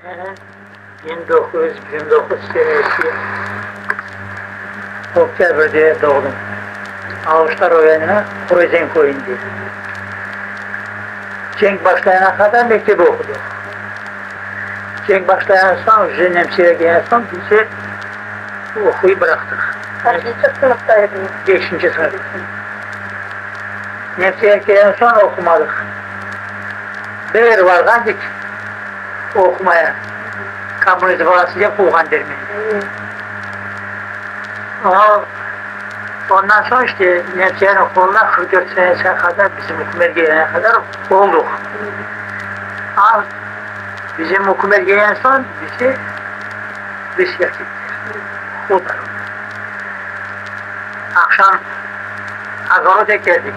1929 senesi Oktyabir'de doğdum. Ağustos'ta rayonuna Kurezenko indi. Cenk başlayana kadar mektebi okudum. Cenk başlayan son, Nemsi'ye gelen son bizi okuyu bıraktık. Kaçıncı sınıftaydınız? 5. sınıf. Nemsi'ye gelen son okumadık. Bir vardan git okumaya. Komünizm vasıca Kuhan dermi. Ama ondan sonra işte Nemsiye'nin okuluna 44 senesine kadar bizim hükümet gelene kadar olduk. Ama bizim hükümet gelen son bizi Rusya'ya gitti. O da. Akşam Agarod'a geldik.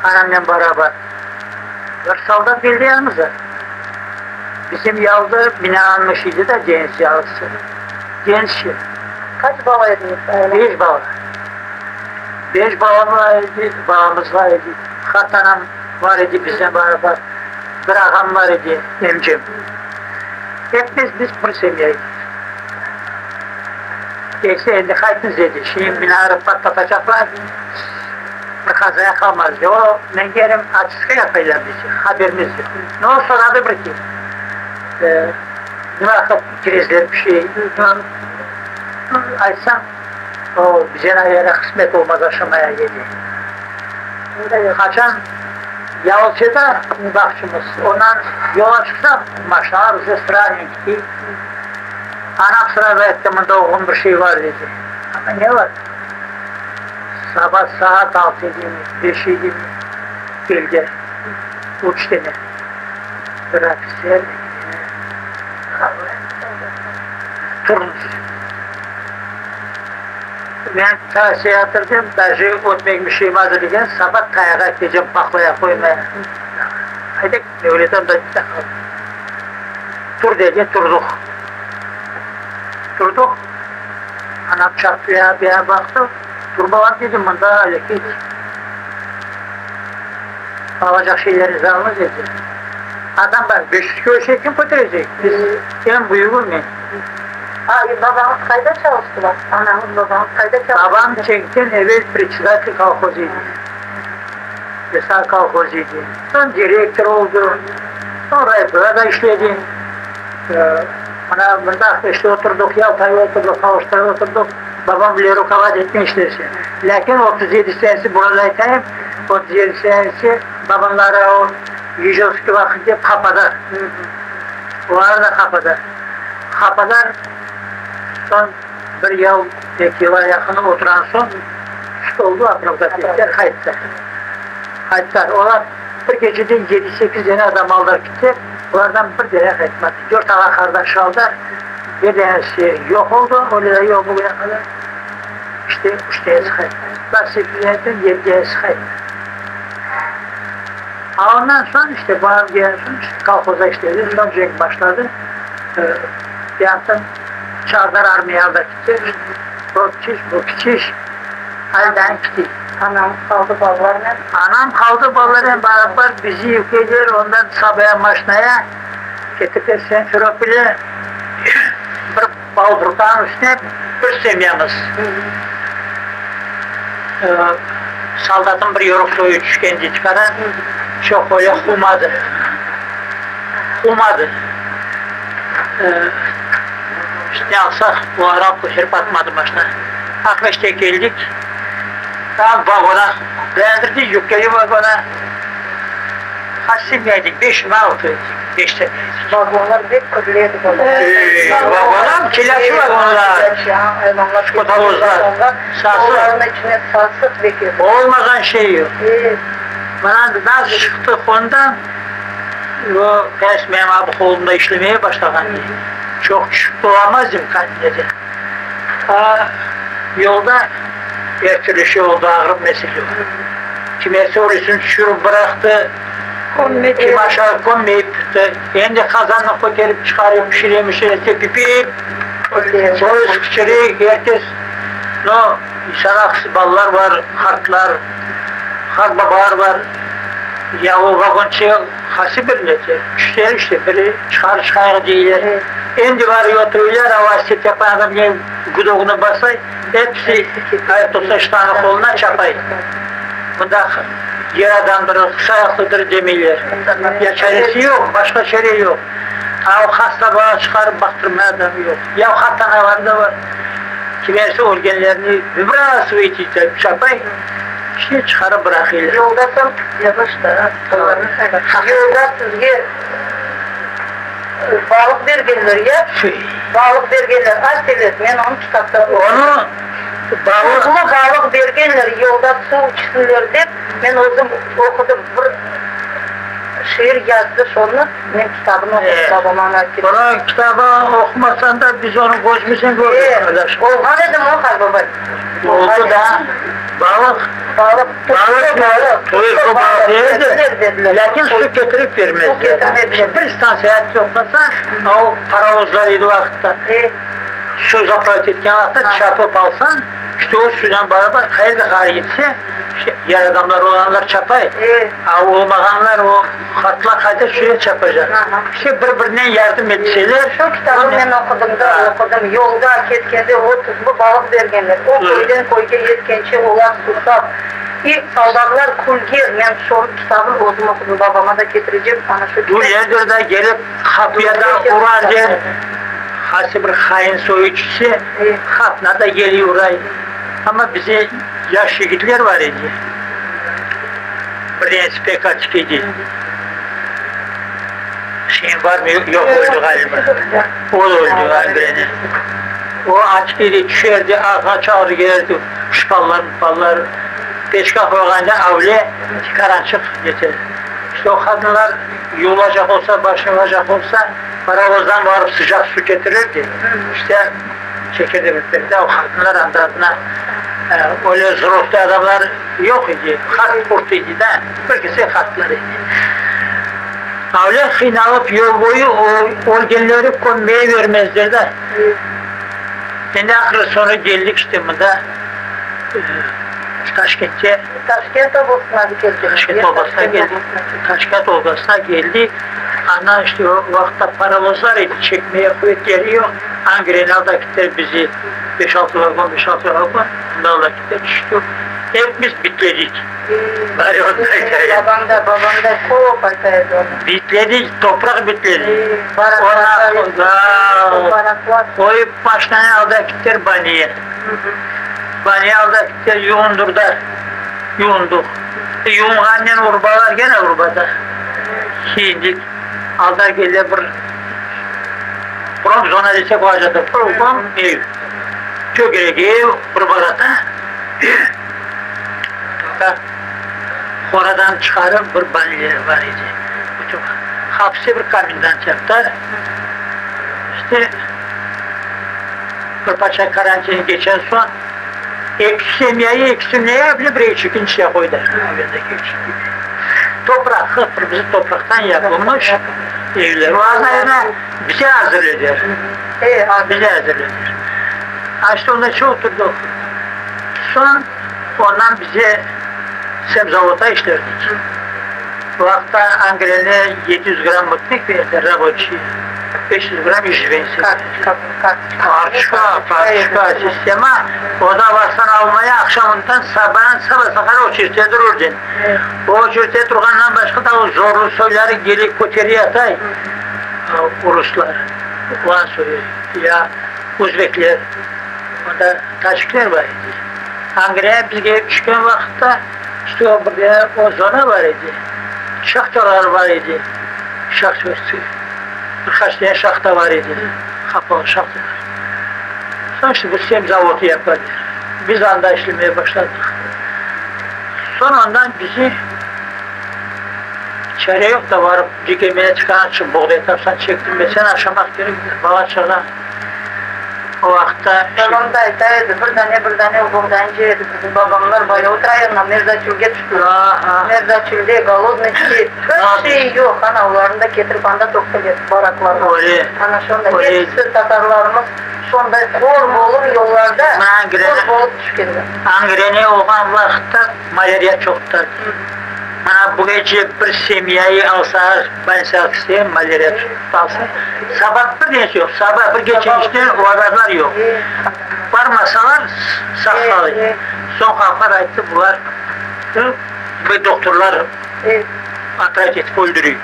Annemle beraber. Bir soldat geldi yanımıza. Bizim yavda bina almışıydı da genç yavrusu. Genç şey. Kaç babaydınız? 5 baba. 5 babamız var idi. Hatanam var idi bizden beraber. Bir ağam var idi, emcim. Hep biz bir semiyeydik. Geçse elde kaydınız dedi. Şimdi binaları patlatacaklar. Bir kazaya kalmaz diyor. O ben gelin açıska yapaylar bizi. Haberimiz yok. Ne olsa adı bırakayım. Ne vakit krizler bir şey. Açsam o bize ayara kısmet olmaz aşamaya geldi. Kaçan Yavulçı'da bakçımız. Ondan yola çıksam maşallah bize sıra gitti. Anam sıra verdi, bunda oğlum bir şey var dedi. Ama ne var? Sabah saat 6 gibi, 5 gibi geldi. Uç dene. Bırakısı turunuz. Ben tavsiye yatırdım, daşı otmek bir şeyim hazırlayken sabah kayağa gideceğim baklaya koymaya. Haydi öyleden da gidelim. Tur dedi, durduk. Durduk. Anam çarpıya bir yana baktı. Durma var dedim, bunda öyle git. Alacak şeylerinizi alınız dedi. Adam var, 500 kilo şey kim götürecek? Biz en büyüğü mü? Babamız kayda çalıştılar. Anamız babamız kayda çalıştılar. Babam çekten evvel председатель колхозuydu. Yasal kolhozuydu. Sonra direktör oldu. Sonra burada işledi. Bana burada işte oturduk, Yalta'ya oturduk, Kavuş'ta oturduk. Babam bile rukavat etmiştir. Lakin 37 senesi buradayken 37 senesi babamlara o Yücevski vakıfta Kapa'da. O arada Kapa'da. Kapa'da son bir yıl, 2 yıla yakını oturan son üst oldu atrafdakiler kayıtlar. Kayıtlar. Onlar bir gecede 7-8 tane adam aldılar gitti. Onlardan bir tane kayıtmadı. 4 ala kardeş aldılar. Bir tanesi yok oldu. Öyle de yok bugüne kadar. İşte 3 tanesi kayıtlar. Bak 8 tanesi 7 tanesi kayıtlar. Ondan sonra işte bana gelen sonra işte kalkoza işledi. Son cenk başladı. Bir yandan Çağdar Armiya'da da gitti. Bu küçük halden gitti. Anam kaldı ballarla. Anam kaldı ballarla beraber bizi yüklediler. Ondan sabaya maşnaya getirdi Senferopil'e bir baldırdan üstüne bir semyamız. Saldatın bir yorukluğu üçgenci çıkaran çok öyle humadı. Humadı. İşte alsak bu Arap kuşurup atmadı başına. Akmeş'te geldik. Tam vagona beğendirdi, yükledi vagona. Kaç semyaydık? 5 mi 6? 5 semyaydık. Vagonlar pek kötülüydü. Vagonlar, kilaşı vagonlar. Skotalozlar. Onların içine sarsık bekliyor. Olmadan şey yok. Bana nasıl çıktı ondan o benim abi kolumda işlemeye başladı. Çok çıktı olamazdım kendine. Yolda bir türlü şey oldu, ağrım mesele oldu. Kimisi orasını düşürüp bıraktı, kim aşağı konmayıp, hem de kazanla koyup çıkarıp pişireyim, tepip, sonra içeri herkes, saraksı ballar var, hartlar, hart babalar var, ya o vagonçu hası birleşir. Üçler işte biri çıkar değiller. Endi var oturuyorlar, avasit yapan adam gel gudoğunu basay, hepsi ayet 93 tane koluna çapay. Bunda yer adamdır, kısa ayaklıdır demirler. Ya çaresi yok, başka çare yok. Ha o hasta bana çıkarıp baktırmaya adamı yok. Ya hatta var da var. Kimerse organlarını biraz üreticiler çapay, işte çıkarıp bırakıyorlar. Yoldasın, yavaş da. Yolda sizge balık bergenler ya. Balık bergenler açtınız. Ben onu kitapta Onu balık bergenler yolda su içsinler deyip ben özüm okudum. Bir şiir yazdı sonra ben kitabını okudum babama anlattım. Onun kitabı okumasan da biz onu koşmuşsun gördük. Olgan dedim o kay baba. Oldu da balık uyku balık değildir. Lakin su getirip vermezler. Bir istansiyat yoklasa o paravozlarıydı vakitte. Su zapayet etken vakitte çapıp alsan işte o sudan beraber hayır gitse yer adamlar olanlar çapay. Olmaganlar o hatlar kayda suya çapacak. İşte birbirine yardım etseler. Şu kitabı ben okudum. Yolda ketkende o tuzlu balık bergenler. O koydan koyga yetkençe olar susap. İlk saldanlar kulgir. Ben şu kitabın okudum babama da getireceğim. Bu yerdir de gelip kapıya da uğrar der. Hası bir hain soyucusu hatına da geliyor orayı. Ama bize yaş yigitler var idi. Birisi pek açık idi. Şeyin var mı? Yok öldü galiba. O da öldü galiba. O açık idi, düşerdi, arka çağırdı gelirdi. Şıpallar, peşkak oğanda avle karançık yeter. İşte o kadınlar yolacak olsa, başlayacak olsa paravozdan varıp sıcak su getirirdi. İşte çekirdeklerinde o kadınlar andadına öyle zorlukta adamlar yok idi. Hat kurtuydu da, birkisi hatları idi. Öyle kıynalıp yol boyu o organları konmaya vermezler de. Şimdi akıllı sonra geldik işte bunda Taşkent'e. Taşkent obasına geldik. Taşkent obasına geldik. Ana işte o vakti paramızlar idi, çekmeye kuvvet geliyor. Angrenal'da gider bizi 5-6 vagon. Bunlarla gider düştük. Hepimiz bitledik. Bari Babamda kova paytaydı onu. Bitledik, toprak bitledik. Baraklar. Koyup baştan alda gider baniye. Baniye alda gider yuğundurlar. Yuğunduk. Yuğungannen urbalar gene urbada. Şimdi alda gelir bir Bronzona desek o acıdır. Program ev. Çok gerek ev, urbalada. Oradan çıkarıp bir baniye var idi. Hapsi bir kaminden çektiler. İşte Kırpaça karantini geçen son eksimyeyi ne yapıyor? Bir ikinciye koydular. Toprak, hıfır bizi topraktan yapılmış evler. O azayına bize hazırlıyor. Bize hazırlıyor. İşte onda çok oturduk. Son ondan bize sebzavota işlerdik. Bu vakta Ankara'ya 700 gram mutnik verdi raboçi. 500 gram iş versin. Parçka sistema. O da varsan almaya akşamından sabah sakar o çirte dururdun. O çirte durgandan başka da o zorlu soyları gelip koteriye atay. Ruslar, Van soyu ya Uzbekler, onda Taşikler var idi. Ankara'ya biz gelip çıkan vakitte işte o burada o zona var idi. Şahtalar var idi. Şahtası. Birkaç tane şahta var idi. Kapalı şahtalar. Sonra işte bu sem zavotu yapardı. Biz anda işlemeye başladık. Son ondan bizi çare yok da varıp cekemeye çıkan için buğday tapsan çektim ve sen akşam aktarı bana çala. O vakta... Babam da etaydı, bir tane buğdayıncı yedi. Bizim babamlar böyle oturayınla Merzaçül'ge düştü. Merzaçül'de galozneçi, her şey yok. Onlarında getirip anda tokta getirip baraklarına. Ana şunda hepsi Tatarlarımız şunda kor bolup yollarda kor bolup düşkedi. Angreni olan vakitte malaria çoktu. Bana bu gece bir semyayı alsa, ben sevsem, malere alsa, sabah bir deniz yok, sabah bir gece işte o adamlar yok. Varmasalar saklı. Son halklar ayıttı bunlar, ve doktorlar atak etip öldürüyor.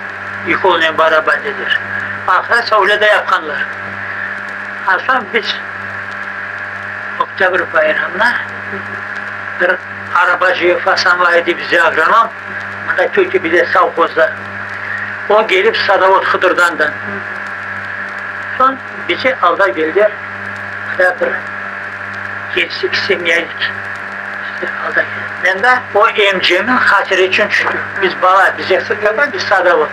Yıkılmayan barabandedir. Ahiretse öyle de yapanlar. Aslında biz Oktyabr bayramına bir arabacı Hasan Vahidi bize agronom, bunda kötü bir de savkozda. O gelip Sadavut Hıdır'dan. Son bizi alda geldiler. Bir 7-8 semyelik. İşte alda geldi. Ben de o emcimin hatırı için çıktım. Biz bala, bize sıkıyorlar, biz Sadavut.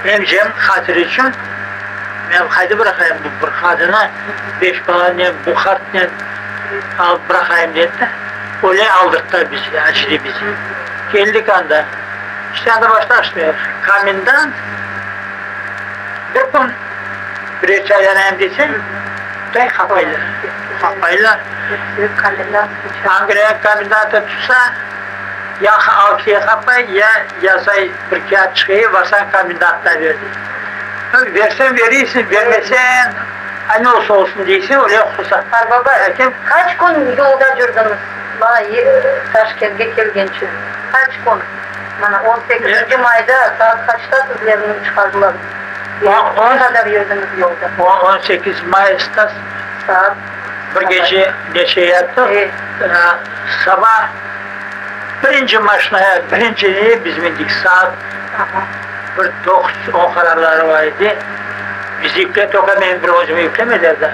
Emcimin hatırı için ben haydi bırakayım bu kadına, 5 bala ne, bu kart ne, al bırakayım dedi de. Öyle aldırttılar bizi, açtı bizi. Geldik anda. İşte anda başlaşmıyor. Kamindant, dokun bir çaylanayım desin, da kapaylar. Kapaylar. Ankara'ya kamindantı tutsa, ya altıya kapay, ya yazay bir kağıt çıkıyor, varsan kamindantlar verdi. Versen verirsin, vermesen, hani olsa olsun değilsin, öyle okursan. Baba, kaç gün yolda durdunuz? Bana Taşkent'e gelgençi. Kaç gün? Bana 18. Mayda saat kaçta sizlerini çıkardılar? Ne kadar yürüdünüz yolda? 18 Mayıs'ta saat bir gece neşe yaptık. Sabah birinci maşinaya, birinciliği biz bindik saat bir 9-10 kararları vardı. Biz yükle tokamayın bir hocamı yüklemediler de.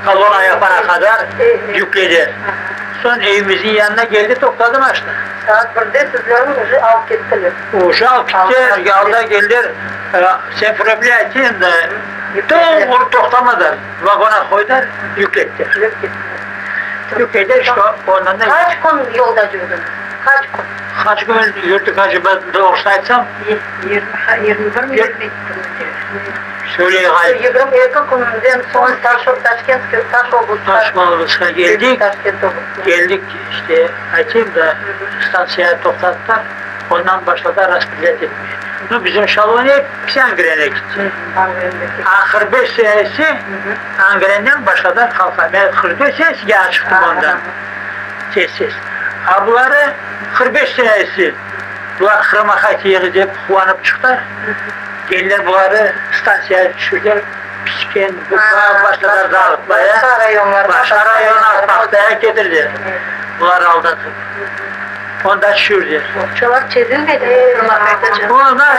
Kalona yapana kadar yüklediler. Son evimizin yanına geldi topladım açtı. Saat 1'de sizlerin ucu alıp gittiler. Ucu alıp gittiler, yolda geldiler. Sen problem ettin de doğru toplamadılar. Vagona koydular, yüklettiler. Yüklediler işte ondan da... Kaç gün yolda durdunuz? Kaç gün? Kaç gün yürüdük acaba doğrusaysam? 21 mi? Söyleyin hayır. 22 gününden sonra Taş Obuz. Taşmalıbız'a geldik. Geldik işte açayım da istansiyaya toplattılar. Ondan başladı rastliyat etmeye. Bizim şalvan hep Angren'e gitti. Ahır 5 senesi Angren'den başladı kalka. Ben 45 senesi gene çıktım ondan. Sessiz. Abları 45 senesi bunlar Kırmakaytı'ya gidip kuvanıp çıktılar. Geldiler bunları stansiyaya düşürdüler. Pişken, başladılar dağıtmaya. Başka rayonlar tahtaya getirdiler. Bunları aldatıp. Ondan düşürdüler. Çolak çizilmedi. Onlar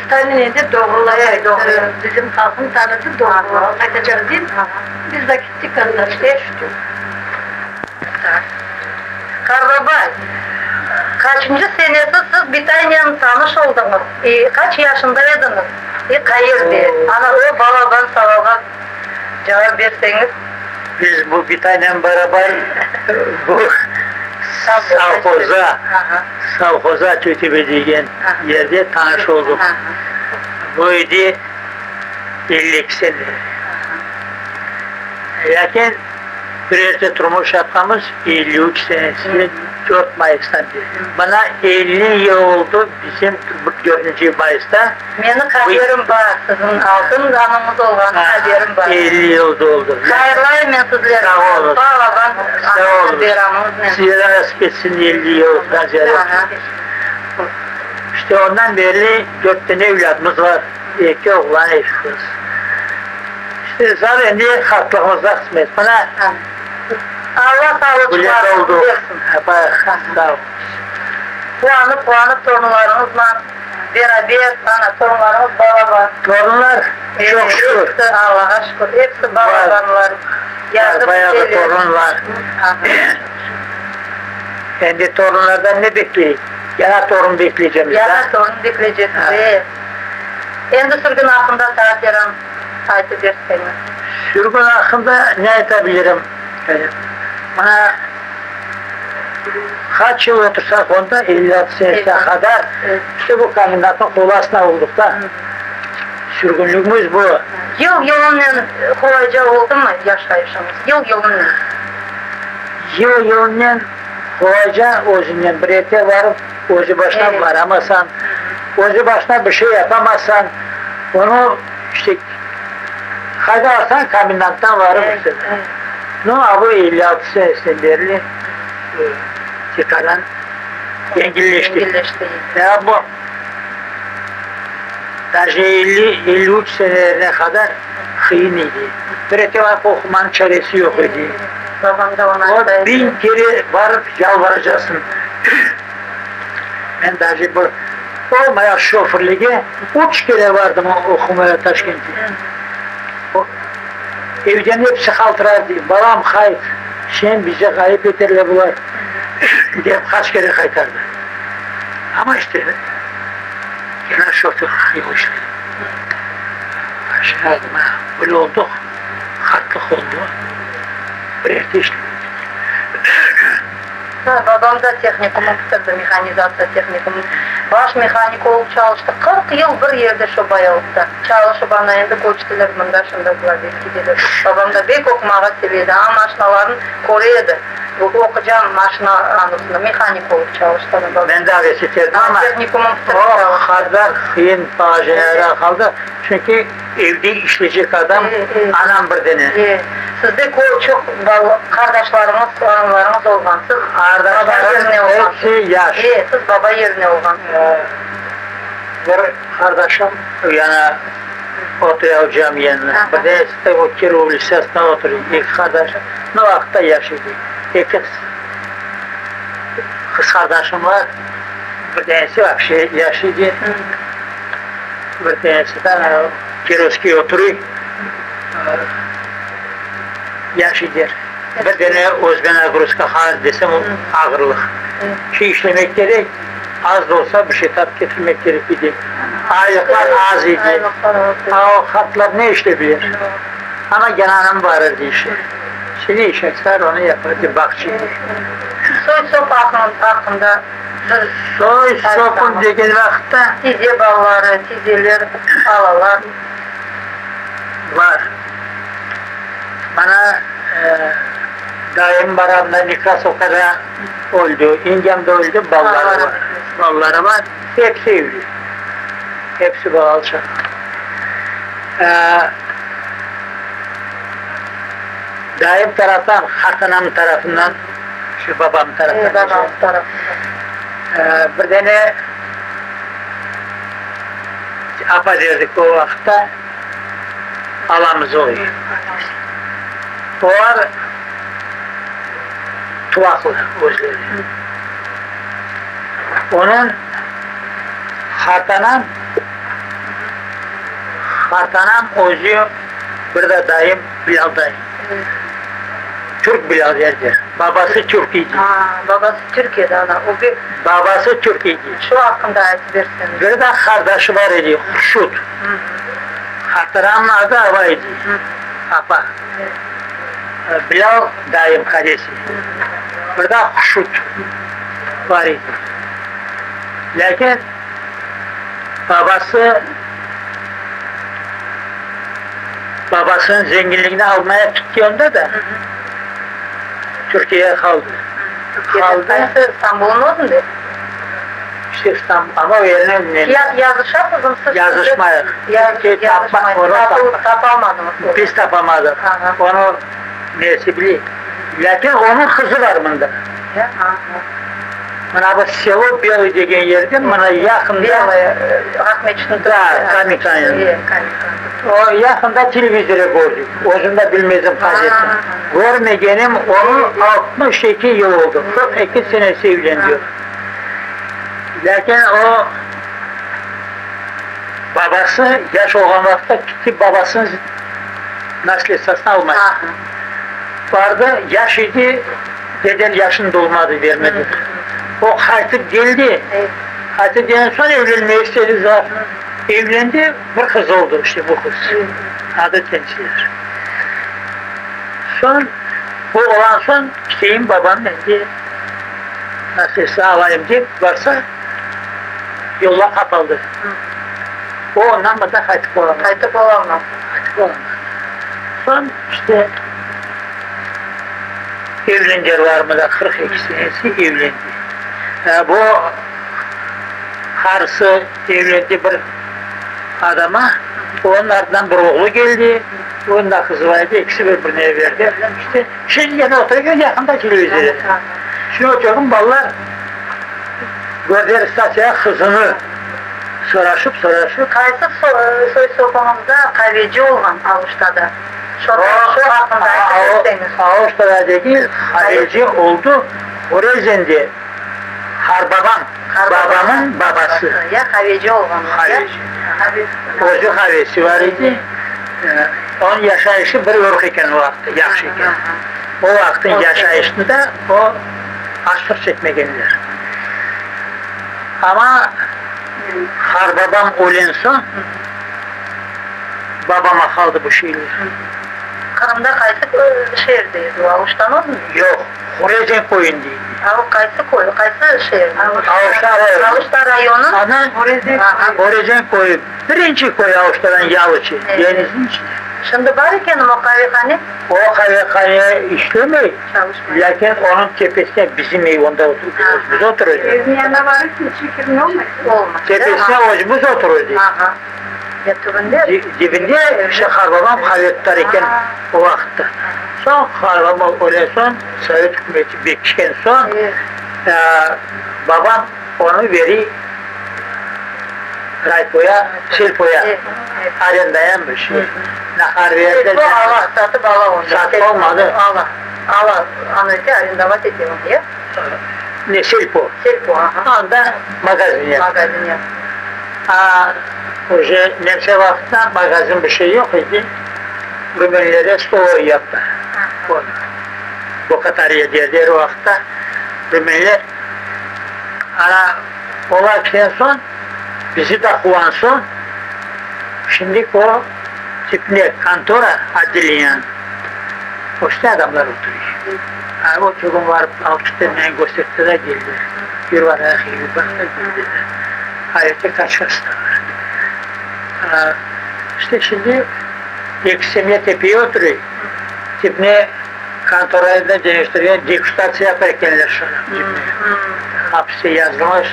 Stalin'in de doğrulayı doğruyor. Bizim halkın tanıdığı doğrulayı. Kaçacak değil mi? Biz de gittik arkadaşlar. Karbabay, kaçıncı senesi siz bir taneyle tanış oldunuz? Kaç yaşındaydınız? Hayır diye. Ana o baladan savağa cevap verseniz. Biz bu bir tanem beraber bu Savkoza Tütübe degen yerde tanış olduk. Buydu 52 sene. Lakin bir yerde turmuş yapmamız 53 senesi 4 Mayıs'tan beri. Bana 50 yıl oldu bizim 4. Mayıs'ta. Benim haberim var. Sizin altın anımız olan haberim var. 50 yıl oldu. Hayırlayım ben sizlere. Sağ olun. Bağladan Sağ olun. Size nasip etsin 50 yıl. İşte ondan beri 4 tane evladımız var. 2 oğlan 2 kız. İşte zaten diye hakkımızda kısmet. Bana Allah sağlık oldu. Sağ ol. Puanı torunlarımızla beraber sana torunlarımız beraber. Torunlar çok şükür. Hepsi Allah'a şükür. Hepsi babalarlar. Bayağı bir torun var. Ben de torunlardan ne bekleyeyim? Yana torun bekleyeceğim. Yana torun bekleyeceğiz. Endi sürgün hakkında saat yaran saati verseniz. Sürgün hakkında ne edebilirim? Bana kaç yıl otursak onda 56 seneye kadar işte bu kanunatın kolasına olduk da sürgünlüğümüz bu. Yıl yılınla kolayca oldu mu yaşayışımız? Yıl yılınla kolayca özünden bir ete varıp Özü başına Evet. varamazsan, özü başına bir şey yapamazsan, onu işte kayda alsan kamindanttan varır Evet, mısın? evet. No, bu 56 senesinden beri çıkaran yengilleşti. Ya bu даже 50-53 senelerine kadar kıyın idi. Bir etevak okumanın çaresi yok idi. Babam da ona O 1000 kere varıp yalvaracaksın. Ben даже bu olmaya şoförlüğe 3 kere vardım okumaya Taşkent'e. Evden hepsi kaltırardı. Babam kayıt. Sen bize kayıp yeterli bular. diye kaç kere kaytardı. Ama işte genel şoför yok işte. Aşağıma böyle olduk. Hatlık oldu. Bıraktı işte. Babam da teknikumu bitirdi, mexanizatsiya teknikumu. Baş mexanik olup çalıştı. 40 yıl bir yerde şu bayalıkta. Çalışıp ana endi koçtiler, mında şundaklar belki. Babam da bek okumağa seviydi. Ama maşinaların Kore'de. Bu okuyacağım maşina anısında mexanik olup çalıştı. Ben de vesiterdim ama teknikumu bitirdi. o kadar kıyın facialara kaldı. Çünkü evde işleyecek adam anam bir dene. Sizde çok kardeşleriniz, anılarınız olgan. Siz baba yerine olgan. Hepsi yaş. Siz baba yerine olgan. Bir kardeşim yana oturuyor cami yanına. Bir de işte o Kirov Lisesi'ne oturuyor. İlk kardeşim. Ne vakitte yaşıyordu. İki kız kardeşim var. Bir tanesi bak şey yaşıyordu. Bir tanesi de Kirovski'ye oturuyor. Yaşıdır. Bir tane Özben Agruska hal desem o ağırlık. Şey işlemek gerek, az da olsa bir şey tap getirmek gerekli. Aylıklar az idi. O hatlar ne işleyebilir? Ama genanım varırdı işi. Şimdi iş etser onu yapardı bakçı. Soy sop hakkında Soy sopun dediğin vakitte tize balları, tizeler, alalar var. Bana daim baramda Nikrasoka'da oldu, İngem'de oldu, balları var. Balları var, hepsi evli. Hepsi bu alçak. Daim taraftan, Hasan'ın tarafından, şu babam tarafından. babam tarafından. Bir tane apa derdik o vakitte, alamız oluyor. O var tuvaklı özleri. Onun hartanan özü bir de dayım Bilal dayım. Türk Bilal derdi. Babası Türk idi. Babası Türkiye'de ana. O bir Babası Türk idi. şu hakkında ayet verseniz. Bir de kardeşi var idi. Hurşut. Hartananın adı Ava idi. Apa. Bilal dayım kardeşi. Burada Hurşut var idi. Lakin babasının zenginliğini almaya tuttuğunda da Türkiye'ye kaldı. Türkiye'de İstanbul'un olsun de. İşte İstanbul ama o yerine Yazışamadınız siz. yazışmaya. Tapamadınız. Biz tapamadık. Onu neyse bileyim. Lakin onun kızı var bunda. Bana bu Selo Beli degen yerden bana yakında Rahmetçinin Kamikan'ın. O yakında televizyona gördük. Özünde bilmezdim kazetini. Görmegenim onun 62 yıl oldu. 42 senesi evleniyor. Lakin o babası yaş olan vakitte gitti babasının nasıl esasını almaya. Vardı yaş idi, deden yaşında olmadı vermedi. O kaytıp geldi. Kaytıp geldi sonra evlenmeyi istedi zaten. Evlendi, bir kız oldu işte bu kız. Adı Tensiler. Son, bu olan son şeyin babam dedi, nasıl alayım deyip varsa yolla kapalı. O ondan da kaytıp olamaz. Kaytıp olamaz. Son işte evlenceler mı da 42 senesi evlendi. Bu karısı evlendi bir adama. Onun ardından bir oğlu geldi. Onun da kızı vardı. İkisi birbirine evlendi. İşte şimdi yine oturuyor yakında televizyonda. Şimdi oturuyorum ballar gördüler istasyaya kızını soraşıp. Qaysı soy sopanımızda kahveci olan Avuş'tada. Şu hakkında aytabilirsiniz. Avuş'tada değil, kahveci oldu. O rezendi. Babamın babası. Ya kahveci olan. Kahveci. Ocu kahvesi var idi. Onun yaşayışı bir york iken o vakti, yaxşı iken. O vaktin yaşayışında o açlık çekmegenler. Ama babam ölen son babama kaldı bu şeyler. Kırım'da qaysı şehirdeydi? Avuş'tan oldu mu? Yok, Horezen koyundaydı. Qaysı şehir? Avuş'ta rayonu. Ana Horezen koyu. Birinci koyu Avuş'tan Yalıçı. Denizin içinde. Şimdi var iken o kahvehane? O kahvehane işlemiyor. Lakin onun tepesine bizim ev onda oturuyoruz. Biz oturuyoruz. Evin yanında var ki çekirin olmaz. Olmaz. Tepesine ocumuz oturuyoruz. Dibinde babam hayatta iken o vakitte. Son babam öyle son Sovyet hükümeti bekçiken son babam onu veri Raypo'ya, Silpo'ya arendayanmış. Naharviyette de Allah satıp Allah onu. Satı olmadı. Allah Amerika arendavat ediyor diye. Ne Silpo? Silpo, aha. Onda magazin yaptı. Magazin yaptı. Уже немse vaktinden magazin bir şey yok idi. Rumenlere stolo yaptı. Bu Katarya derler o vakitte. Rumenler olarken son bizi de kuvan son şimdi o tipne kantora adiliyen hoşta adamlar oturuyor. O çocuğum var Avuş'tan gösterdiler geldi. Bir var ahi bir bakta geldiler. Hayata kaç hasta var. İşte şimdi Eksemye tepeye oturuyor. Tipne kantorayı da dönüştürüyor. Degustasyon yaparkenler şuna. Hapse yazılmış.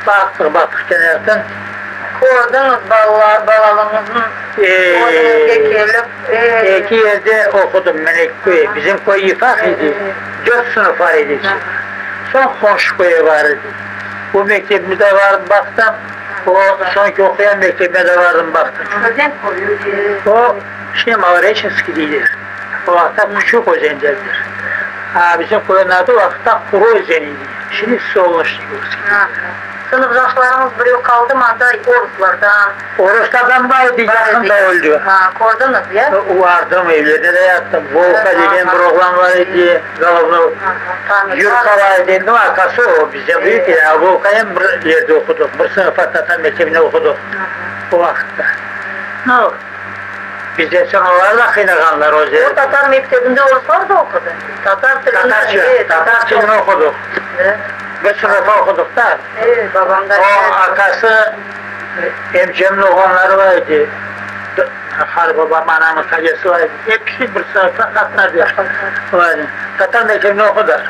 Baktık kenardan. Kordunuz balalığınızın iki yerde okudum Melekköy. Bizim köy yıfak idi. 4 sınıf var idi. Son komşu köyü vardı. Bu mektebimde vardım baktım. O sonki okuyan mektebime de vardım baktım. O Mavreçinski değildir. O vakta küçük özenlerdir. Bizim köyün adı vakta Kuru Özeniydi. Şimdi olmuştu. Sınıfdaşlarımız buraya kaldı mı da Oruslardan? Oruslardan vardı, yakında öldü. Kordunuz ya? Vardım, evlerine de yattım. Volka degen bir oğlan var idi. Yurka var idi, arkası o bize büyük ya. Volka'ya bir yerde okuduk. Bir sınıf Tatar mektebinde okuduk. O vakitte. Ne oldu? Bizde sonra da kıynakanlar o zaman. O Tatar mektebinde Oruslar da okudu. Tatarçını okuduk. Bir sınıfa okuduk da. Babamda. O arkası emcemli oğlanları vardı. Babam anamın kacası vardı. Hepsi bir sınıfta vardı. Tatar mektebini okudular.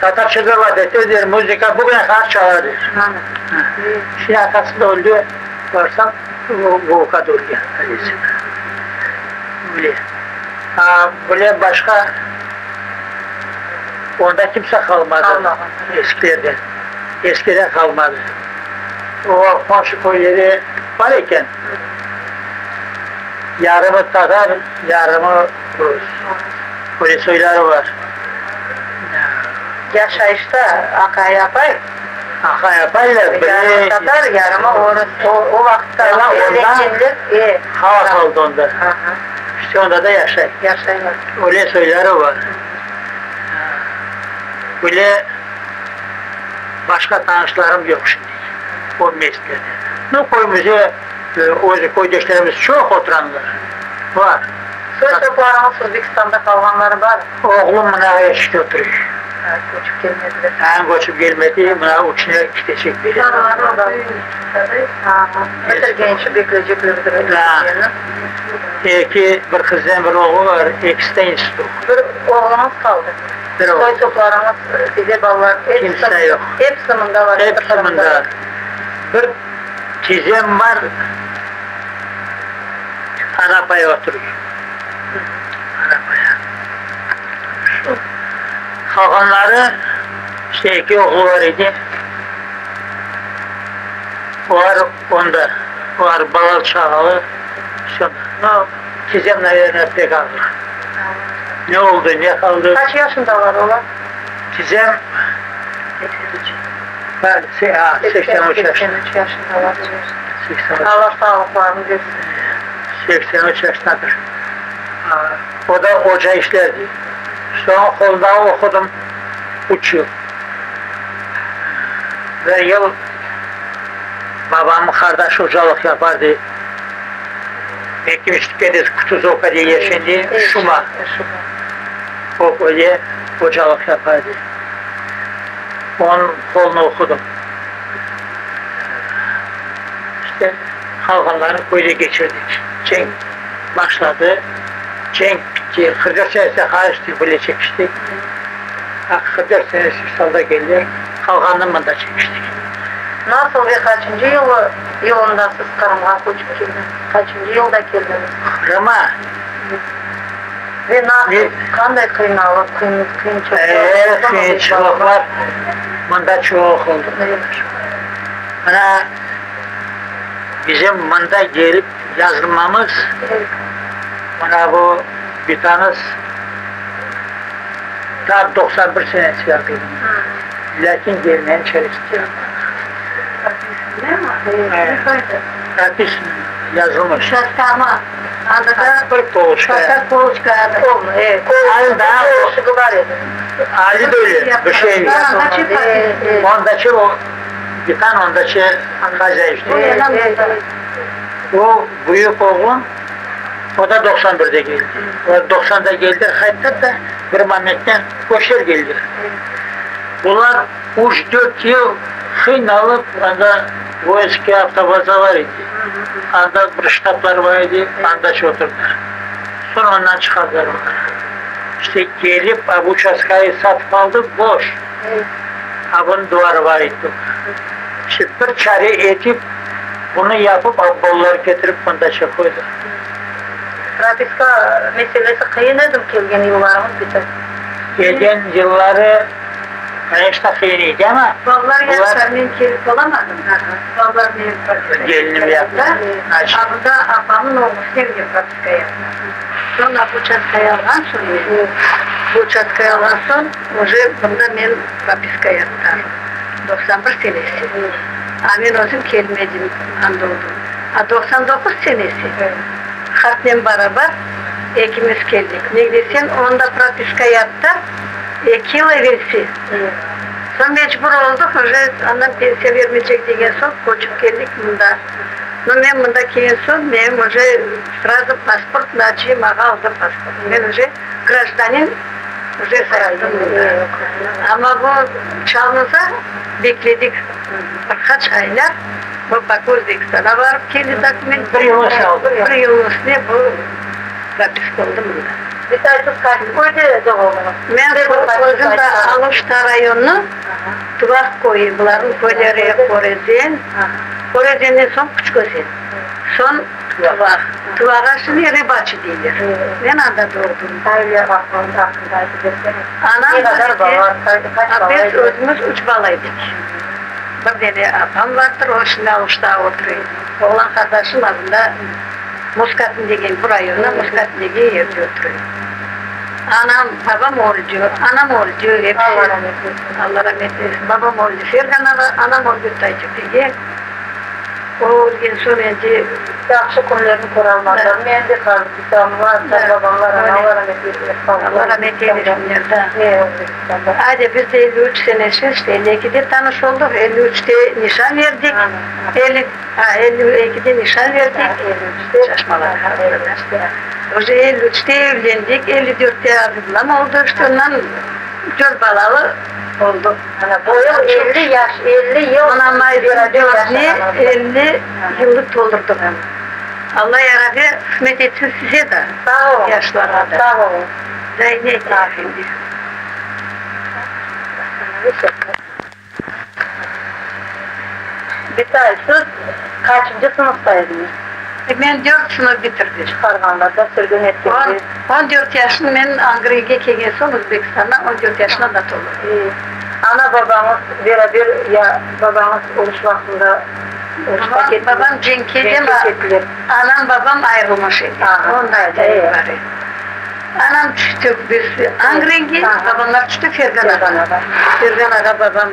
Tatar çıkı vardı. Dedi müzika bugüne kadar çalardı. Şimdi arkasında öldü. Varsan Volka doğru geldi. Böyle başka onda kimse kalmadı eskilerden. Eskiden kalmadı. O komşu köyleri var iken yarımı Tatar, yarımı Rus. Böyle soyları var. Yaşayışta aka yapay. Aka yapaylar. Yarımı Tatar, yarımı Orus. O vakitte hava oldu onda. İşte onda da yaşay. Yaşaylar. Öyle soyları var. Böyle başka tanışlarım yok şimdi. O mesleğde. Ne koyumuzu, o koydaşlarımız çok oturanlar var. Soysoplarımız Özbekistan'da kalanları var. Oğlum bana yaşta oturuyor. Koçup gelmediler. Koçup gelmedi, bana uçuna gidecek biri. Mesela gençi bekleyeceklerdir. İki bir kızdan bir oğlu var, ikisi de institut. Bir oğlumuz kaldı. Soysoplarımız, bize ballar, kimse yok. Hep sımında var. Hep sımında. Bir teyzem var, arabaya oturuyor. Arabaya. Kalanları işte 2 oğlu var idi. Var onda, var balal çağalı. Sonra teyzemle yerine pek aldık. Ne oldu, ne kaldı? Kaç yaşındalar ola? Teyzem 83 yaşında. 83 yaşındalar. 83. Allah sağlıklarını versin. 83 yaşındadır. O da oca işlerdi. Sonra kolda okudum 3 yıl. Ve yıl babam kardeş hocalık yapardı. Ekmiştik deniz kutusu o kadar yaşandı. Şuma. O böyle hocalık yapardı. Onun kolunu okudum. İşte Halkanların böyle geçirdik. Cenk başladı. Cenk bitti. 44 senesi karıştı böyle çekiştik. 44 senesi salda geldi. Halkanın da çekiştik. Nasıl ve kaçıncı yılında siz Kırım'a koçup geldiniz? Kaçıncı yılda geldiniz? Kırım'a Ve nasıl? Kanday kıynalık, kıyınçılık? Kıyınçılık var. Bunda çok oldu. Bana bizim bunda gelip yazılmamız bana bu bir tanesi ta 91 senesi yapıyordum. Lakin gelmeyen içerisinde. Rapis yazılmış. Şaskarma. Anında Poluşka. Poluşka. Ali de öyle bir şey. Ondaki o bir tane ondaki kaza işte. O büyük oğlum o da 91'de geldi. O 90'da geldi. Hatta da bir Mehmet'ten koşer geldi. Bunlar 3-4 yıl kıynalıp anda bu eski avtobaza var idi. Anda bir ştablar var idi. Anda oturdular. Sonra ondan çıkardılar onları. İşte gelip bu çaskayı satıp aldı boş. Bunun duvarı var idi. İşte bir çare etip bunu yapıp bolları getirip bunda koydu. Propiska meselesi kıyın edim kelgen yıllarımız biter. Gelgen yılları işte kıyınıydı ama Vallahi yaşlar ben kelip olamadım. Vallahi benim gelinim yaptı. Abında abamın oğlu sevdi propiska yaptı. Sonra bu çatkaya alan sonra bu çatkaya alan son bunda ben propiska yaptım. 91 senesi. Amin olsun kelmedim anda oldum. 99 senesi. Hatnem beraber ikimiz geldik. Ne desen onda propiska yaptı. 2 yıl evvelsi. Sonra mecbur olduk. Annem pensiya vermeyecek diye son koçup geldik bunda. Ben bunda keyin son benim sırada pasport начали aldım pasport. Ben гражданин sayıldım bunda. Ama bu çağımıza bekledik birkaç aylar. Bu Özbekistan'a varıp kendi doküment. Bir yıl oldu. Bir yıl üstüne bu propiska oldum bunda. Bir tanesi kaçtı. Koydu da oldu. Ben özümde Aluşta rayonu Tuvak koyu, bunların koyları Korezen. Korezen'den son Küçüközen. Son Tuvak. Tuvak'a şimdi Rebaçı değiller. Ben anda doğdum. Anam da biz özümüz 3 balaydık. Bir dedi abam vardır, o şimdi Aluşta oturuyor. Oğlan kardeşim adında Muskat'ın degen bu rayona, Muskat'ın degen yerde oturuyor. Babam orucu, anam orucu, hepsi. Allah rahmet eylesin. Babam orucu, Fergan anam orucu Taycık diye. O gün sonra yaxşı kunlarını koralmadılar. Ben de kaldım, babamlar, Allah rahmet eylesin. Allah rahmet eylesin. Hadi biz de 53 senesi, işte 52'de tanış olduk, 53'te nişan verdik. 52'de nişan verdik. Çaşmalar. O zaman 53'te evlendik, 54'te ablam oldu, işte ondan 4 balalı oldu. Bu yıl 50 yaş, 50 yıl. Ona mayısın 50 yıllık doldurdum. Allah yarabbi kısmet etsin size de. Sağ olun. Yaşlara da. Sağ olun. Zeynep efendi. Bir tane siz kaçıncı sınıftaydınız? Ben 4 sınıf bitirdim. Çıkarganlarda sürgün ettiniz. 14 yaşında ben Ankara'ya gelgesi Özbekistan'dan 14 yaşında da oldu. Ana babamız birebir ya babamız oruç vaktinde oruçta gittiler. Babam Cenk'e ama anam babam ayrılmış idi. Ondaydı. Evet. Anam düştü biz Ankara'ya, babamlar düştü Fergana'da. Fergana'da babam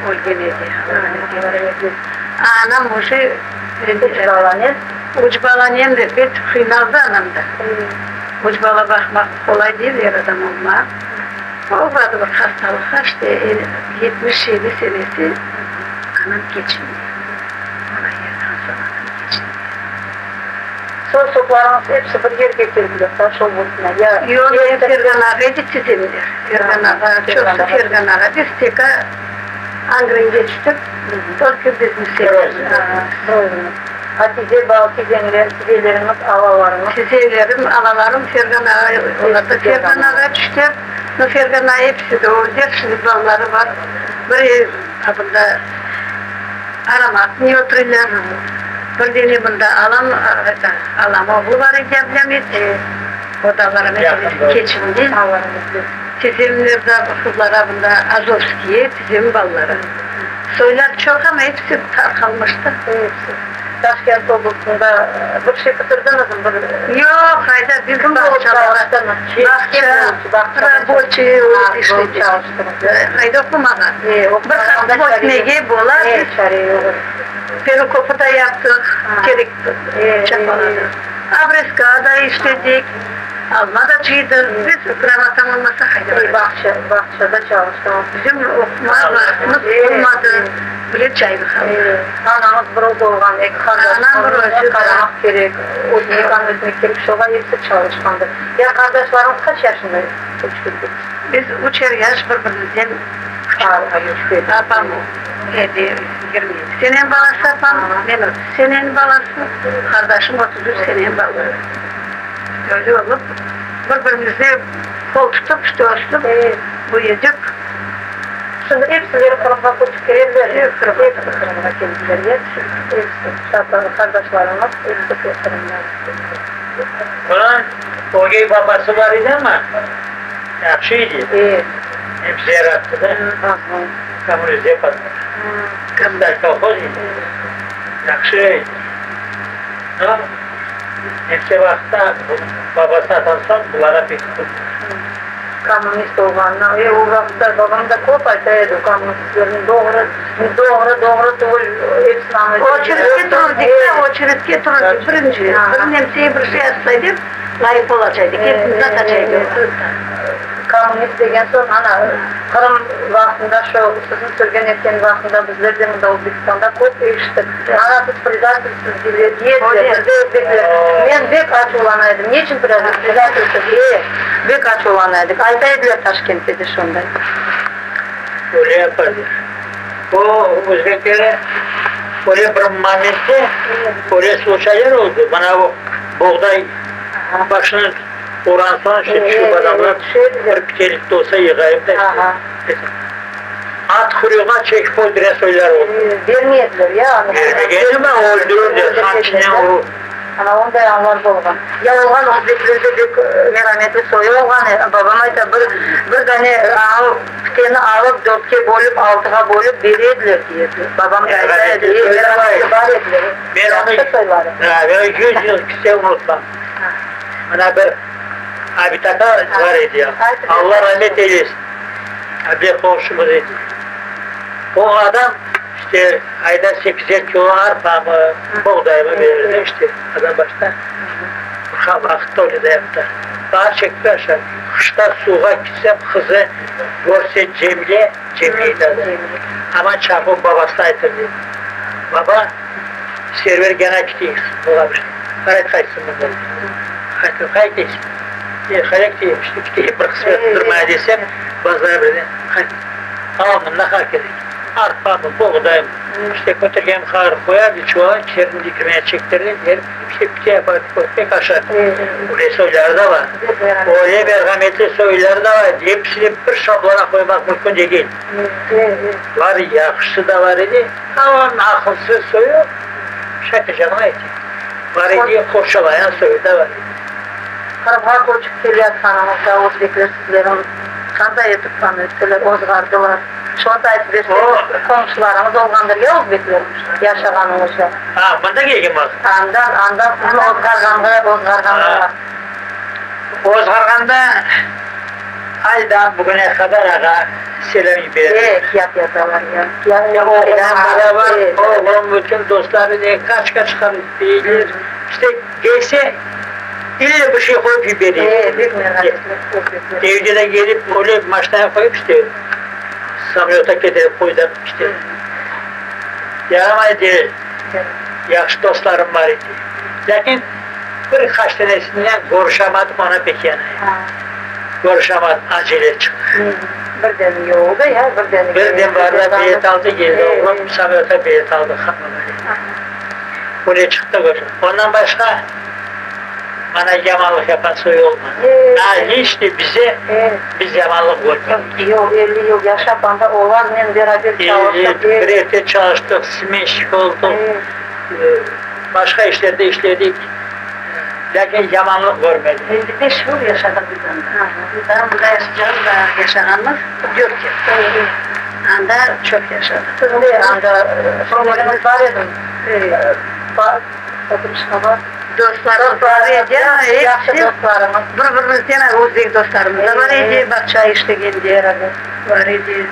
olgeniydi. Anam o şey Ucbalanyen de bir kıymaldı anamda. Ucbala bakmak kolay değil yaradan olmak. O vardı bir hastalık işte 77 senesi anam geçindi. Ana yerden sonra anam geçindi. Sorsuklarımız hepsi bir yer getirdiler. Taş olmasına. Yok Fergana'daydı çizimdir. Fergana'da çoksa Fergana'da biz teka Ankara'ya geçtik. Tolki biz misafiriz. Hatice, Baltize'nin, sizelerimiz, alalarımız. Sizelerim, alalarım Fergana'ya, onlar da Fergana'ya düştü. Bu Fergana hepsi de olacak, şimdi balları var. Bir abında aramak, niye oturuyorlar? Bir dene bunda alam oğlu var evlenmedi. O da var mesela geçindi. Tizimlerde kızlar abında Azovski'ye, tizim balları. Soylar çok ama hepsi kalmıştı. Hepsi. Taşkent Obası'nda bir şey bitirdiniz mi? Yok, hayda bizim bahçalara, Boçi işledik. Hayda okumadan. Bakın Boçne'ye bola, Perukopu da yaptık, gerekti, çapaladık. Abreska'da işledik, Alma da çiğdir, biz gramatan olmasa hayda. Bahçede çalıştım. Bizim okumalarımız olmadı. Bile çay bakalım. Anamız burada olan kardeşlerimiz karamak gerek, uzunlukan etmek gerek, şola hepsi çalışkandır. Ya kardeşlerimiz kaç yaşında uçurduk? Biz 3 yaş birbirimizden küçük. Babam 27. Senin balası babam, benim. Senin balası, kardeşim 33 senin balası. Öyle olup birbirimize kol tutup tutup uyuyacak. Şimdi hepsileri kırmızı kutu verirler. Hepsi kırmızı kendileri. Hepsi kardeşlerimiz, hepsi kırmızı. Ulan Oğuz babası var idi ama yaxşıydı. Hepsi yarattı da. Komünist yapadı. Kızlar kolxoz idi. Yaxşı. Hepsi vaxtda babası atansan bunlara pek Komünist olanlar, o vaxtda babam da kop aytaydı komünistlerin doğru hepsini anlayacak. Очередке тұрдық, бірінші. Bir nemseye bir şey yazsaydık, layık olacaktık. Hepimiz atacaktık. Komünist degen so'z ana Kırım vaxtında şu sizin sürgün etken vaxtında bizler de O'zbekistonda ko'p eshitdik. Ana siz predatorsiz deydilar. Men bek açulanaydım. Niçin predatorsiz? Bek açulanaydık. Aytaydılar Toshkent'te de shunday. Öyle yapardı. O Özbeklere öyle bir momentde öyle sosyaller oldu. Bana o buğday başını oran son şu adamlar bir pitelik de olsa yığayım da at kuyruğuna çek poldire söyler oldu. Vermeyediler ya. Vermeyeni mi öldürürdü sanki ne o. Ana onday anlar bolgan. Ya olgan Özbeklerde bek merhametli soyu olgan. Babam ayta bir tane piteni alıp 4'e bölüp 6'a bölüp verediler diye. Babam aytaydı. Merhametli var ediler. Ben onu 100 yıl kişiye unutmam. Bana bir Abitaka var idi ya. Allah rahmet eylesin. Bir komşumuz idi. O adam işte ayda 8'er kilo arpa mı, buğday mı verirdi işte. Adam başta vakitte öyle de yaptı. Daha çekti aşağı. Kışta suğa gitsem kızı görse Cemile dedi. Ama çapın babası aytırdı. Baba, server gene gideyim. Olamış. Hayat kaçsın mı dedi. Hayat değilsin. Hayat değilmiş. Bir kısmet durmaya desem, bazıları böyle alnımla hak edin. arpa mı, buğday mı? İşte götürgen kar koyardı çuvala, çerini dikmeye çektirirdi. İşte bir şey yapardı, pek aşağı. Oraya soyları da var. Oraya merhametli soyları da var. Hepsini bir şablona koymak mümkün değil. Var yakışı da var idi. Ama akılsız soyu şakacağına idi. Var idi, koşalayan soyu da var. Karabağ koçuk geliyor sanamızda, Özbekler sizlerin kanday etip sanıyorlar, ozgardılar. Şonda ayıp verse, komşularımız olgandır ya Özbekler, yaşaganımızda. Ha, bunda gelgin bak. Andan sizin ozgarganlığı var. Ozgarganda aydan bugüne kadar ağa selam verir. Kiyat yazarlar ya. Ya oğlan var, oğlan bütün dostları diye kaç karı bilir. İşte gelse ille bir şey koyup veriyor. Büyük merhametli. Evcide gelip öyle maçlara koyup işte samyota getirip koydup işte yaramaydı. Yaxşı dostlarım var idi. Lakin birkaç tanesinden görüşamadım ona pek yani. Görüşamadım, acele çıktı. Birden yolda ya, birden. Birden varda bilet aldı geldi oğlum, samyota bilet aldı hanımları. Buraya çıktı görüşüm. Ondan başka bana yamanlık yapan soy olmadı. Hiçti bize, biz yamanlık görmedik. Yok, 50 yıl yaşap anda oğlanla beraber çalıştık. Birlikte çalıştık, simenşik olduk. Başka işlerde işledik. Lakin yamanlık görmedik. 55 yıl yaşadık biz anda. Bizden burada yaşayanımız 4 yıl. Anda çok yaşadık. Şimdi anda şeylerimiz var edim. Dostlarımız var idi. Yaxşı dostlarımız. Bir-birimizden Özbek dostlarımız da var idi. Bak çay içtik endi var idi.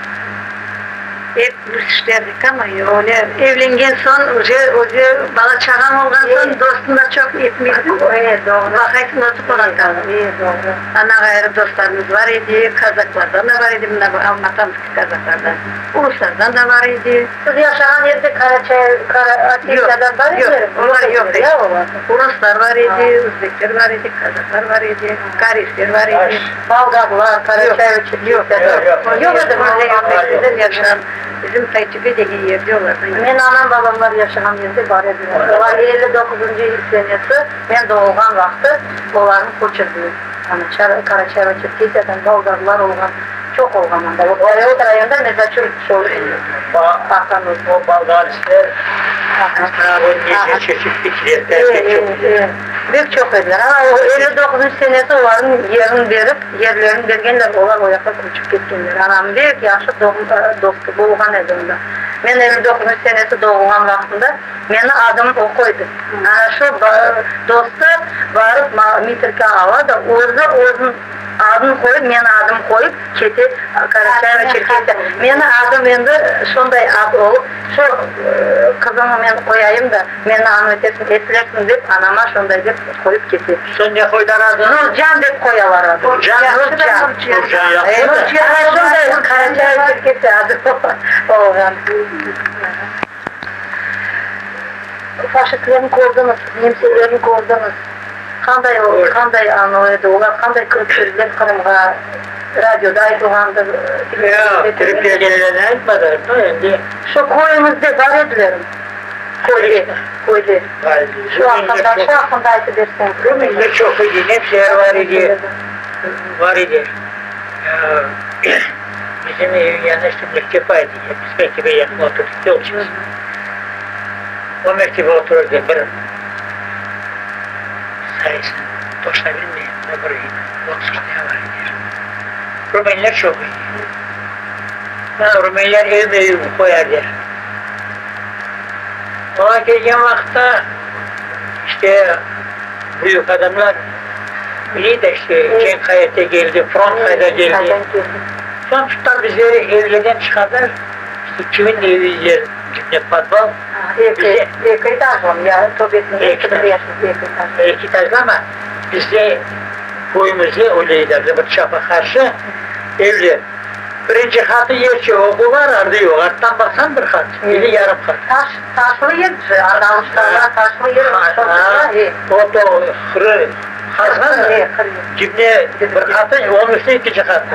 Hep biz işlerdik ama öyle evlengen son, öyle bala çağan olgan son dostumla çok etmiyordum. Doğru. Vakaytın otup olan kaldım. Doğru. Ana gayrı dostlarımız var idi, Kazaklardan da var idi, Almatamski Kazaklardan. Uluslardan da var idi. Siz yaşanan yerde Atina'dan var mı? Yok, onlar yok. Ruslar var idi, Özbekler var idi, Kazaklar var idi, Karişler var idi. Balgarlar, Karaçayvıçlar yok. Yok dedim, öyle yaşanan. Bizim Tayçık'ı dediği yer diyorlar. Ben anam babamlar yaşanan yerde var ediyorum. Onlar 59. senesi, ben doğulgan vakti, onların koçurdu. Yani Karaçayvıçlar, Tizyadan Balgarlar olgan, çok olgan anda. O rayonda Mezaçur O Balgarisler, çeşit fikirler çok. Büyük çok ediler ama o 59. senesi onların yerini verip, yerlerini vergenler onlar o yakta uçup gitkenler. Anam büyük yaşlı dostu boğulan edimde. Ben 59. senesi doğulan vaktinde beni adım o koydu. Yani şu dostu varıp mitirke hava da orada adını koyup, men adım koyup, keti, Karaçay ve Çirketi. Men adım endi şonday ad olup, şu kızımı men koyayım da, men anı ötesin, etileksin deyip, anama şonday deyip koyup keti. Sen ne koydan adını? Nurcan deyip koyalar adı. Nurcan. Nurcan. Nurcan. Şonday Karaçay ve Çirketi adı olgan. Faşistlerini kordunuz, Nemselerini kordunuz. Kanday anlaydı, onlar kanday kırık sözler Kırım'a radyoda aytılgandır. Ya, Türkiye gelilen aytmadı. Şu koyumuzda var edilerim. Koydu. Şu hakkında aytı dersen. Rumeli'de çok idi, hepsi yer var idi. Var idi. Bizim evin yanında işte mektep vardı. Biz mektebe yakın oturduk, yol çıksın. O mektebe otururken bir sayısın, toşla bilmeyin, ne burayı, 30 ne var idi. Rumeliler çok idi. Rumeliler evime koyar der. O gelgen vakitte işte büyük adamlar iyi de işte Cenkayet'e geldi, Frontay'da geldi. Sonuçta bizi evlerden çıkardılar. İşte kimin evi yer, cümle patval. Ekritajım ya, Tobet'in Ekritajım ama bize koyumuzu öyleydi, bir çapa karşı evler. Birinci katı yer ki oku var, ardı yok. Arttan baksan bir kat, biri yarım kat. Taşlı yer, Arnavutlarla taşlı yer. O da Hasan cibne bir katı, onun üstüne ikinci katı.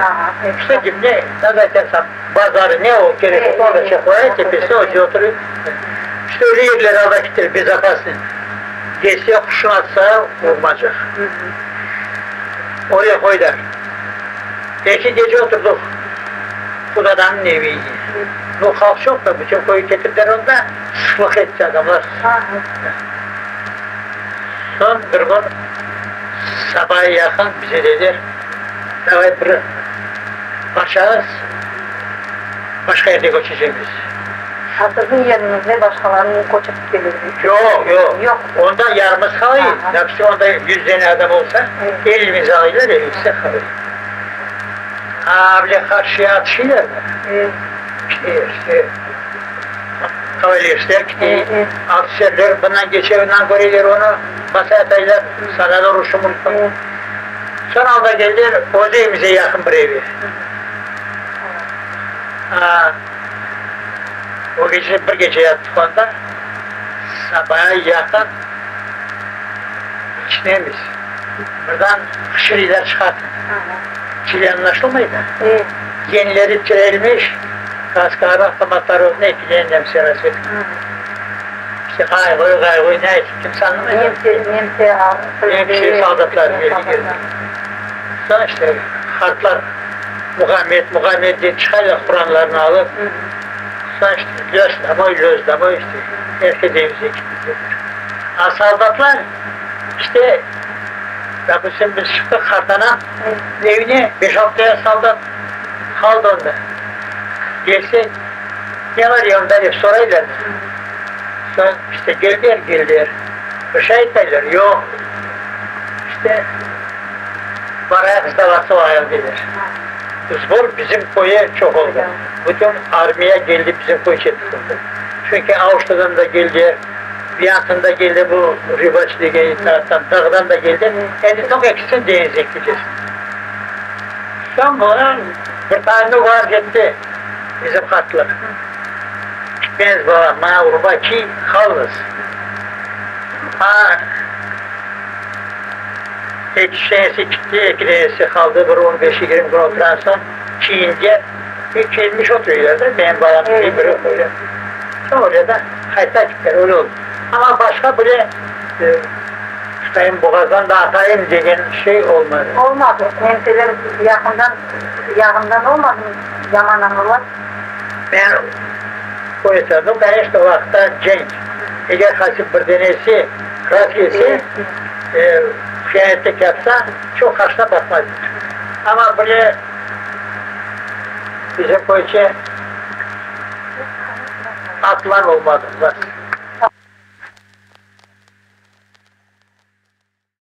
İşte cibne, ne dersen pazarı ne o gerek, orada çekmeye tepesi orada oturuyor. İşte öyle yerlere alda gitti, biz yaparsın. Geçse kuşun atsa vurmayacak. Oraya koydular. Belki gece oturduk. Bu adamın eviydi. Bu halk çok da bütün koyu getirdiler onda, sıklık etti adamlar. Son bir gün sabaha yakın bize dediler, sabah bir başağız, başka yerde göçeceğiz. Sizin yerinizde başkalarının koçup gelirdi. Yok. Onda yarımız kalıyor. Hepsi onda 100 tane adam olsa, elimiz alıyorlar, elimize kalıyor. Bile karşıya atışıyorlar mı? İşte kavalyersler gidiyor, atışırlar, bundan geçer, bundan görürler onu, masaya ataylar, sana doğru şumurtlar. Son anda geldiler, o da evimize yakın bir evi. O gece bir gece yattık onda, sabaha yakın içinemiz. Buradan hışırıyla çıkarttı. Çile anlaşılmaydı. Yenileri türelmiş, kaskara avtomatları ne etkileyen demsiyarası. İşte kaygoy ne kimse anlamaydı. Nemsi saldatlar geldi. Sonra işte harplar mukavemet diye çıkarlar Kur'anlarını alıp sonra işte gözlama işte herkes evimize gitti. Saldatlar işte bakın biz çıktık Kartan'a evine 5-6 tane saldat kaldı onda. Gelse ne var yanında diye soraylar. Sonra işte geldiler. Şahit derler, yok. İşte paraya kıstavası var dediler. Zor bizim koya çok oldu. Bütün armiye geldi bizim koyu çetirdi. Çünkü Ağustos'tan da geldi, Biyantı'nda geldi bu Ribaç diye taraftan, dağdan da geldi. Yani çok eksin deniz ekleyeceğiz. Son buna bir tane var gitti bizim katlar. Ben bana mağruba ki kalırız. İki senesi gitti, iki senesi kaldı, bir 15-20 gün oturan son Çiğince bir kelmiş oturuyorlardı, benim babam bir oturuyor. Sonra da hayatta gitti, öyle oldu. Ama başka böyle tutayım boğazdan da atayım degen şey olmadı. Olmadı. Nemsiler yakından olmadı mı? Yaman var. Ben koyutardım, ben işte o vakta cenk. Eğer kaçıp bir denesi, rast gelse, hıyanetlik yapsa çok karşına bakmazdı. Ama böyle bizim koyucu atlar olmadı.